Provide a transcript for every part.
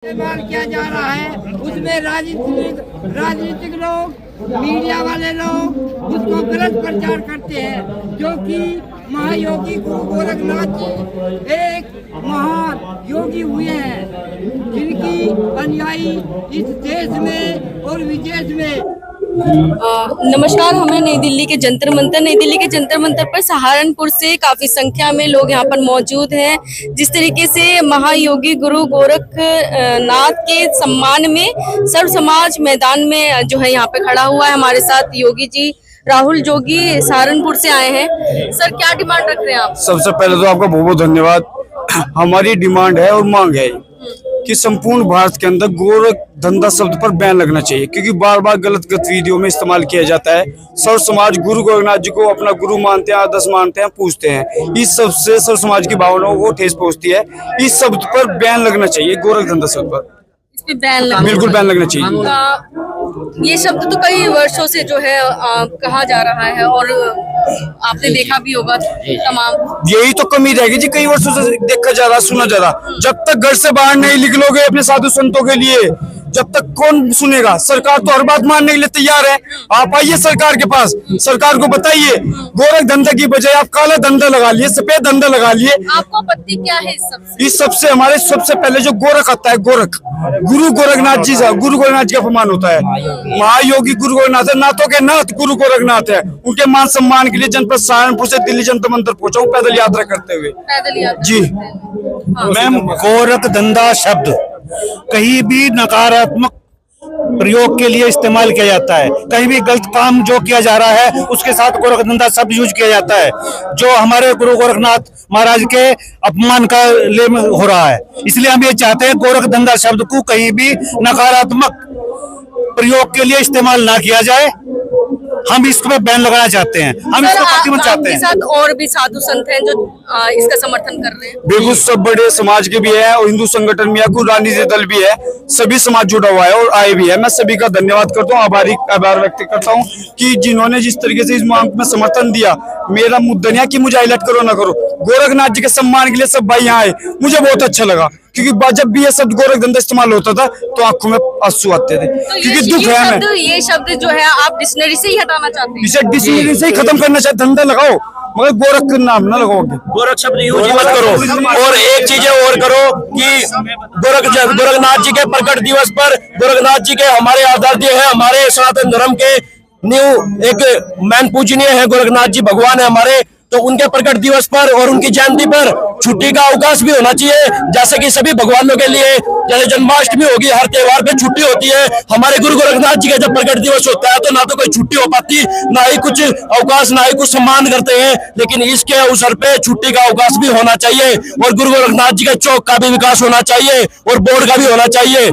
इस्तेमाल किया जा रहा है, उसमें राजनीतिक लोग, मीडिया वाले लोग उसको गलत प्रचार करते हैं, जो कि महायोगी गुरु गोरखनाथ जी एक महान योगी हुए हैं, जिनकी अनुयायी इस देश में और विदेश में। नमस्कार, हमें नई दिल्ली के जंतर मंतर पर सहारनपुर से काफी संख्या में लोग यहाँ पर मौजूद हैं। जिस तरीके से महायोगी गुरु गोरखनाथ के सम्मान में सर्व समाज मैदान में जो है यहाँ पे खड़ा हुआ है। हमारे साथ योगी जी राहुल जोगी सहारनपुर से आए हैं। सर, क्या डिमांड रख रहे हैं आप? सबसे पहले तो आपका बहुत बहुत धन्यवाद। हमारी डिमांड है और मांग है कि संपूर्ण भारत के अंदर गोरख धंधा शब्द पर बैन लगना चाहिए, क्योंकि बार बार गलत गतिविधियों में इस्तेमाल किया जाता है। सर्व समाज गुरु गोरखनाथ जी को अपना गुरु मानते हैं, आदर्श मानते हैं, पूछते हैं। इस सबसे सर्व समाज की भावनाओं को ठेस पहुंचती है। इस शब्द पर बैन लगना चाहिए, गोरख धंधा शब्द पर इस पे बैन लगना, बिल्कुल बैन लगना चाहिए। ये शब्द तो कई वर्षों से जो है कहा जा रहा है और आपने देखा भी होगा तमाम। यही तो कमी रहेगी जी, कई वर्षों से देखा जा रहा, सुना जा रहा। जब तक घर से बाहर नहीं निकलोगे अपने साधु संतों के लिए, जब तक कौन सुनेगा? सरकार तो हर बात मानने के लिए तैयार है। आप आइए सरकार के पास, सरकार को बताइए गोरख धंधा की बजाय आप काला धंधा लगा लिए, सफेद धंधा लगा लिए। आपको आपत्ति क्या है इस सबसे? हमारे सबसे पहले जो गोरख आता है, गोरख गुरु गोरखनाथ जी से, गुरु गोरखनाथ जी का अपमान होता है। महायोगी गुरु गोरखनाथ है, नाथों के नाथ गुरु गोरखनाथ है। उनके मान सम्मान के लिए जनपद सहारनपुर से दिल्ली जंतर मंतर पहुंचा हूँ पैदल यात्रा करते हुए। पैदल यात्रा जी मैम, गोरख धंधा शब्द कहीं भी नकारात्मक प्रयोग के लिए इस्तेमाल किया जाता है। कहीं भी गलत काम जो किया जा रहा है उसके साथ गोरख धंधा शब्द यूज किया जाता है, जो हमारे गुरु गोरखनाथ महाराज के अपमान का ले हो रहा है। इसलिए हम ये चाहते हैं गोरख धंधा शब्द को कहीं भी नकारात्मक प्रयोग के लिए इस्तेमाल ना किया जाए। हम इसमें बैन लगाना चाहते हैं, हम इसको प्रतिबंध चाहते हैं। साथ और भी साधु संत हैं जो इसका समर्थन कर रहे हैं। बिल्कुल, सब बड़े समाज के भी है और हिंदू संगठन भी है, कुछ राजनीतिक दल भी है, सभी समाज जुड़ा हुआ है और आए भी है। मैं सभी का धन्यवाद करता हूँ, आभार व्यक्त करता हूँ कि जिन्होंने जिस तरीके से इस मांग में समर्थन दिया। मेरा मुद्दा नहीं है कि मुझे हाईलाइट करो ना करो, गोरखनाथ जी के सम्मान के लिए सब भाई यहाँ आए, मुझे बहुत अच्छा लगा। क्योंकि जब भी ये शब्द गोरख धंधा इस्तेमाल होता था तो आंखों में आंसू आते थे, क्योंकि दुख है हमें। ये शब्द जो है आप डिक्शनरी से ही हटाना चाहते हैं? इसे डिक्शनरी से ही खत्म करना चाहते। धंधा लगाओ मगर गोरख का नाम ना लगाओगे, गोरख शब्द यूज मत करो। और एक चीज और करो कि गोरखनाथ जी के प्रकट दिवस पर गोरखनाथ जी के हमारे आराध्य है, हमारे सनातन धर्म के न्यू एक मैन पूजनीय है गोरखनाथ जी, भगवान है हमारे। तो उनके प्रकट दिवस पर और उनकी जयंती पर छुट्टी का अवकाश भी होना चाहिए, जैसे कि सभी भगवानों के लिए। जैसे जन्माष्टमी होगी, हर त्योहार पे छुट्टी होती है। हमारे गुरु गोरखनाथ जी का जब प्रकट दिवस होता है तो ना तो कोई छुट्टी हो पाती, ना ही कुछ अवकाश, ना ही कुछ सम्मान करते हैं। लेकिन इसके अवसर पे छुट्टी का अवकाश भी होना चाहिए और गुरु गोरखनाथ जी के चौक का भी विकास होना चाहिए और बोर्ड का भी होना चाहिए।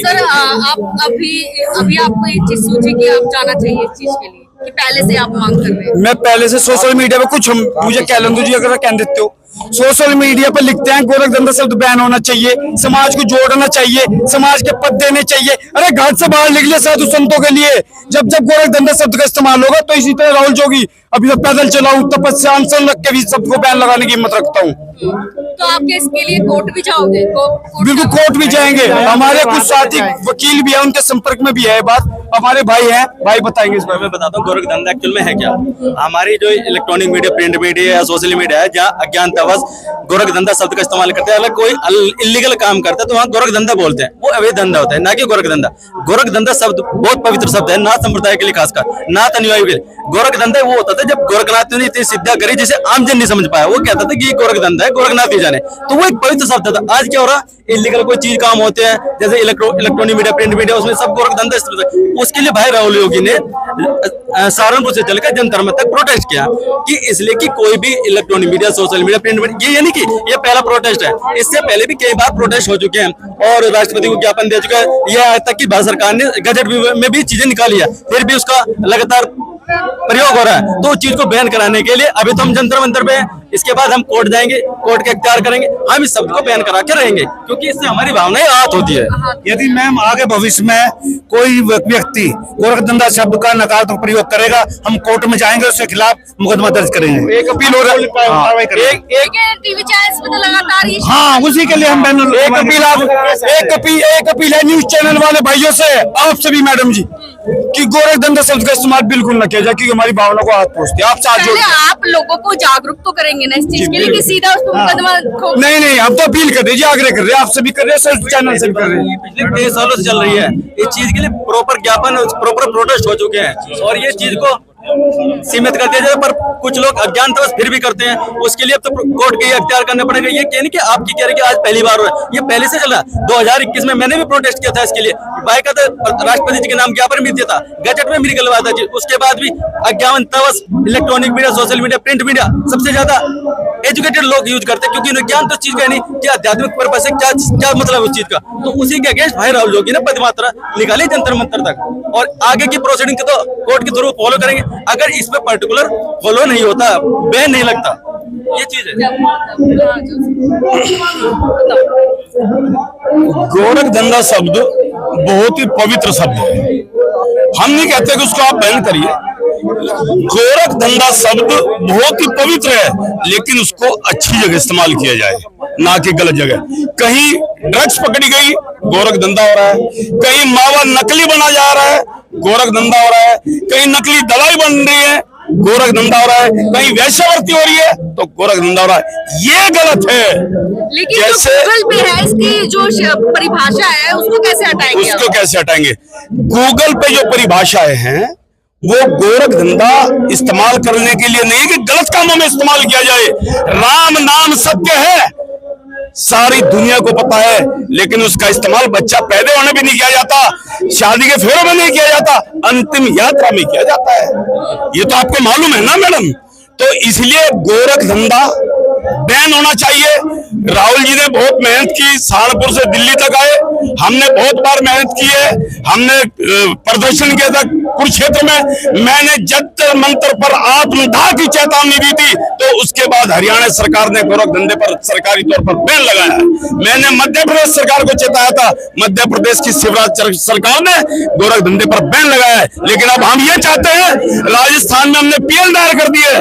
सर, आप अभी आपको एक चीज सोची कि आप जाना चाहिए इस चीज के लिए कि पहले से आप मांग कर रहे हैं? मैं पहले से सोशल मीडिया पे कुछ मुझे कैलेंडर जी अगर कह देते हो, सोशल मीडिया पर लिखते हैं गोरख धंधा शब्द बैन होना चाहिए, समाज को जोड़ना चाहिए, समाज के पद देने चाहिए। अरे घर से बाहर निकले साधु संतों के लिए। जब जब गोरख धंधा शब्द का इस्तेमाल होगा तो इसी तरह राहुल जोगी अभी तो पैदल चलाऊं, तपस्या अनशन रख के भी सबको बैन लगाने की हिम्मत रखता हूँ। तो आपके इसके लिए कोर्ट भी जाओगे? बिल्कुल, कोर्ट भी जाएंगे। हमारे कुछ साथी वकील भी है, उनके संपर्क में भी है बात, हमारे भाई हैं, भाई बताएंगे इस बारे में। बताता हूँ गोरख धंधा एक्चुअल में है क्या। हमारी जो इलेक्ट्रॉनिक मीडिया, प्रिंट मीडिया या सोशल मीडिया है, जहाँ अज्ञानतावश गोरख धंधा शब्द का इस्तेमाल करते हैं। अगर कोई इलीगल काम करता है तो वहाँ गोरख धंधा बोलते हैं, वो अवैध धंधा होता है, ना कि गोरख धंधा। गोरख धंधा शब्द बहुत पवित्र शब्द है, नाथ संप्रदाय के लिए, खासकर नाथ अनुयायी के लिए। गोरख धंधा वो होता था जब गोरखनाथ ने इतनी सिद्धियां करी जिसे आमजन नहीं समझ पाया, वो कहता था कि ये गोरख धंधा है, गोरखनाथ ही जाने। तो वो एक पवित्र शब्द था। आज क्या हो रहा, इलीगल कोई चीज काम होते हैं, जैसे इलेक्ट्रॉनिक मीडिया, प्रिंट मीडिया, उसमें सब गोरख धंधा इस्तेमाल। उसके लिए भाई राहुल योगी ने सहारनपुर से चलकर जंतर मंतर तक प्रोटेस्ट किया कि इसलिए कि कोई भी electronic media, social media, print media, ये यानी कि ये पहला प्रोटेस्ट है। इससे पहले भी कई बार प्रोटेस्ट हो चुके हैं और राष्ट्रपति को ज्ञापन दे चुका है। यह आज तक कि भारत सरकार ने गजट में भी चीजें निकाली है, फिर भी उसका लगातार प्रयोग हो रहा है। तो उस चीज को बैन कराने के लिए अभी तो हम जंतर मंतर पे इसके बाद हम कोर्ट जाएंगे, कोर्ट के इख्तियार करेंगे, हम इस शब्द को बैन करा के रहेंगे, क्योंकि इससे हमारी भावनाएं आहत होती है। यदि मैम आगे भविष्य में कोई व्यक्ति गोरख धंधा शब्द का नकारात्मक प्रयोग करेगा, हम कोर्ट में जाएंगे, उसके खिलाफ मुकदमा दर्ज करेंगे। एक अपील हो रही है, एक टीवी चैनल्स पे तो लगातार ये हाँ, उसी के लिए हम बैनर एक अपील है न्यूज चैनल वाले भाइयों से, आपसे भी मैडम जी, कि गोरख धंधा शब्द का इस्तेमाल बिल्कुल न किया जाए, क्योंकि हमारी भावना को हाथ पहुंचती है। आप साथ पहले आप लोगों को जागरूक तो करेंगे ना इस चीज के लिए कि सीधा उस पर मुकदमा नहीं, हम तो अपील कर दीजिए, आग्रह कर रहे हैं, आपसे भी कर रहे हैं, सर चैनल से भी कर रहे हैं। पिछले 23 सालों से चल रही है इस चीज के लिए, प्रॉपर ज्ञापन, प्रॉपर प्रोटेस्ट हो चुके हैं, और ये चीज को सीमित कर दिया जाए, पर कुछ लोग अज्ञानता फिर भी करते हैं। उसके लिए अब तो कोर्ट के अख्तियार करने पड़ेगा। ये कहने कि आपकी कह रहे कि आज पहली बार हो रहा है, ये पहले से चल रहा है। 2021 में मैंने भी प्रोटेस्ट किया था इसके लिए, बाकायदा राष्ट्रपति जी के नाम ज्ञापन भी दिया था, गजट में भी निकलवाया था जी। उसके बाद भी अज्ञानतावश electronic media, social media, print media सबसे ज्यादा एजुकेटेड लोग यूज करते हैं, क्योंकि उन्हें ज्ञान तो चीज का नहीं कि आध्यात्मिक पर्पस है, क्या मतलब उस चीज का। तो उसी के अगेंस्ट भाई राहुल योगी ने पदयात्रा निकाली जंतर मंतर तक, और आगे की प्रोसीडिंग को तो कोर्ट के थ्रू फॉलो करेंगे। अगर इस पे पर्टिकुलर फॉलो नहीं होता, बैन नहीं लगता, ये चीज है। गोरख धंधा शब्द बहुत ही पवित्र शब्द है, हम नहीं कहते कि उसको आप बैन करिए। गोरख धंधा शब्द बहुत ही पवित्र है, लेकिन उसको अच्छी जगह इस्तेमाल किया जाए, ना कि गलत जगह। कहीं ड्रग्स पकड़ी गई, गोरख धंधा हो रहा है। कहीं मावा नकली बना जा रहा है, गोरख धंधा हो रहा है। कहीं नकली दवाई बन रही है, गोरख धंधा हो रहा है। कहीं वैश्यावृत्ति हो रही है, तो गोरख धंधा हो रहा है। ये गलत है। लेकिन जैसे गूगल पे है, इसकी जो परिभाषा है उसको कैसे हटाएंगे? उसको कैसे हटाएंगे? गूगल पे जो परिभाषाएं हैं वो गोरख धंधा इस्तेमाल करने के लिए नहीं कि गलत कामों में इस्तेमाल किया जाए। राम नाम सत्य है, सारी दुनिया को पता है, लेकिन उसका इस्तेमाल बच्चा पैदा होने भी नहीं किया जाता, शादी के फेरों में नहीं किया जाता, अंतिम यात्रा में किया जाता है। ये तो आपको मालूम है ना मैडम। तो इसलिए गोरख धंधा बैन होना चाहिए। राहुल जी ने बहुत मेहनत की, सहारनपुर से दिल्ली तक आए, हमने बहुत बार मेहनत की है, हमने प्रदर्शन किया था कुरुक्षेत्र में। मैंने जंतर मंतर पर आत्मदाह की चेतावनी दी थी, तो उसके बाद हरियाणा सरकार ने गोरख धंधे पर सरकारी तौर पर बैन लगाया है। मैंने मध्य प्रदेश सरकार को चेताया था, मध्य प्रदेश की शिवराज सरकार ने गोरख धंधे पर बैन लगाया है। लेकिन अब हम ये चाहते हैं, राजस्थान में हमने पीएल दायर कर दिए,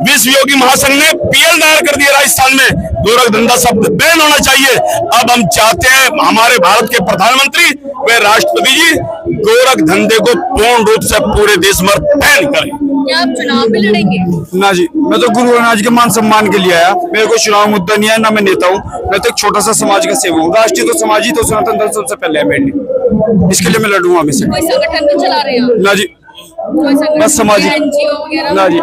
विश्व योगी महासंघ ने पीएल दायर कर दिया राजस्थान में, गोरख धंधा शब्द बैन होना चाहिए। अब हम चाहते हैं हमारे भारत के प्रधानमंत्री व राष्ट्रपति जी गोरख धंधे को पूर्ण रूप से पूरे देश में बैन करें। क्या आप चुनाव में लड़ेंगे? ना जी, मैं तो गुरु गोरखनाथ जी के मान सम्मान के लिए आया। मेरे को चुनाव मुद्दा नहीं है, ना मैं नेता हूँ, मैं तो एक छोटा सा समाज का सेवक हूँ। राष्ट्रीय तो समाज ही तो सनातन धर्म सबसे पहले है मेरे लिए, इसके लिए मैं लड़ूंगा हमेशा। कोई संगठन भी चला रहे हैं? ना जी, कोई संगठन, बस सामाजिक, NGO वगैरह? ना जी,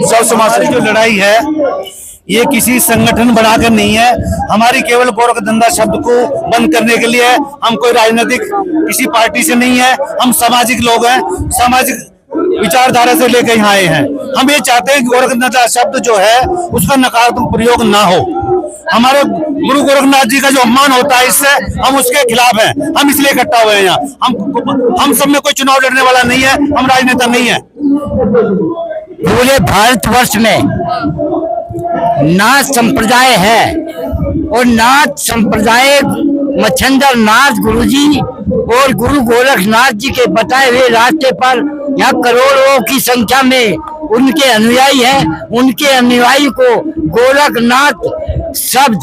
सब समाज से। जो लड़ाई है ये किसी संगठन बनाकर नहीं है, हमारी केवल गोरख धंधा शब्द को बंद करने के लिए है। हम कोई राजनीतिक किसी पार्टी से नहीं है, हम सामाजिक लोग हैं, सामाजिक विचारधारा से लेकर यहाँ आए हैं। हम ये चाहते हैं कि गोरख धंधा शब्द जो है उसका नकारात्मक प्रयोग ना हो। हमारे गुरु गोरखनाथ जी का जो अपमान होता है, इससे हम उसके खिलाफ हैं, हम इसलिए इकट्ठा हुए हैं यहाँ। हम सब में कोई चुनाव लड़ने वाला नहीं है, हम राजनेता नहीं है। पूरे भारतवर्ष में नाथ संप्रदाय है, और नाथ संप्रदाय मच्छिंद्र नाथ गुरुजी और गुरु गोरखनाथ जी के बताए हुए रास्ते पर यहाँ करोड़ों की संख्या में उनके अनुयायी हैं। उनके अनुयायी को गोरखनाथ शब्द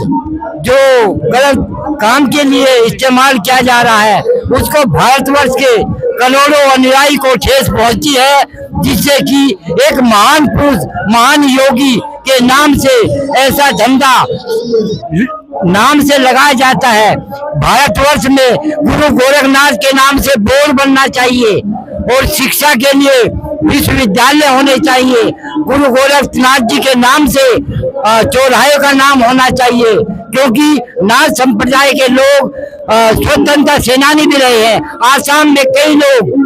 जो गलत काम के लिए इस्तेमाल किया जा रहा है, उसको भारतवर्ष के करोड़ों अनुयायी को ठेस पहुंची है, जिससे कि एक महान पुरुष, महान योगी के नाम से ऐसा धंधा नाम से लगाया जाता है। भारतवर्ष में गुरु गोरखनाथ के नाम से बोर्ड बनना चाहिए, और शिक्षा के लिए विश्वविद्यालय होने चाहिए। गुरु गोरखनाथ जी के नाम से चौराहे का नाम होना चाहिए, क्योंकि नाथ संप्रदाय के लोग स्वतंत्रता सेनानी भी रहे हैं। आसाम में कई लोग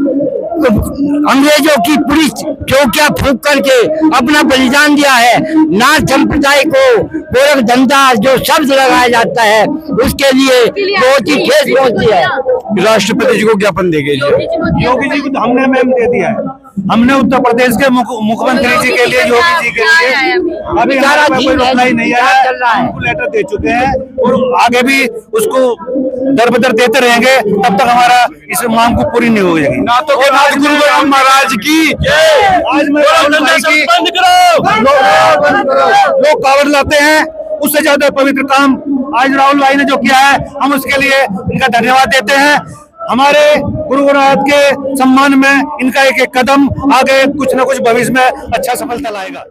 अंग्रेजों की पुलिस चौकियां फूंक करके अपना बलिदान दिया है। नाथ संप्रदाय को गोरख धंधा जो शब्द लगाया जाता है, उसके लिए बहुत ही ठेस पहुंचती है। राष्ट्रपति जी को ज्ञापन देंगे। योगी जी को तो हमने मैम दे दिया है। हमने उत्तर प्रदेश के मुख्यमंत्री जी के लिए, योगी जी के लिए अभी हमारा कोई रिप्लाई नहीं आया है, उनको लेटर दे चुके हैं और आगे भी उसको दर बदर देते रहेंगे तब तक हमारा इस मांग को पूरी नहीं हो जाएगी। ना तो नाथ गुरु गोरख महाराज की आज मैं बंद करो, लोग कावड़ लाते हैं, उससे ज्यादा पवित्र काम आज राहुल भाई ने जो किया है, हम उसके लिए इनका धन्यवाद देते हैं। हमारे गुरु गोरखनाथ के सम्मान में इनका एक एक कदम आगे कुछ न कुछ भविष्य में अच्छा सफलता लाएगा।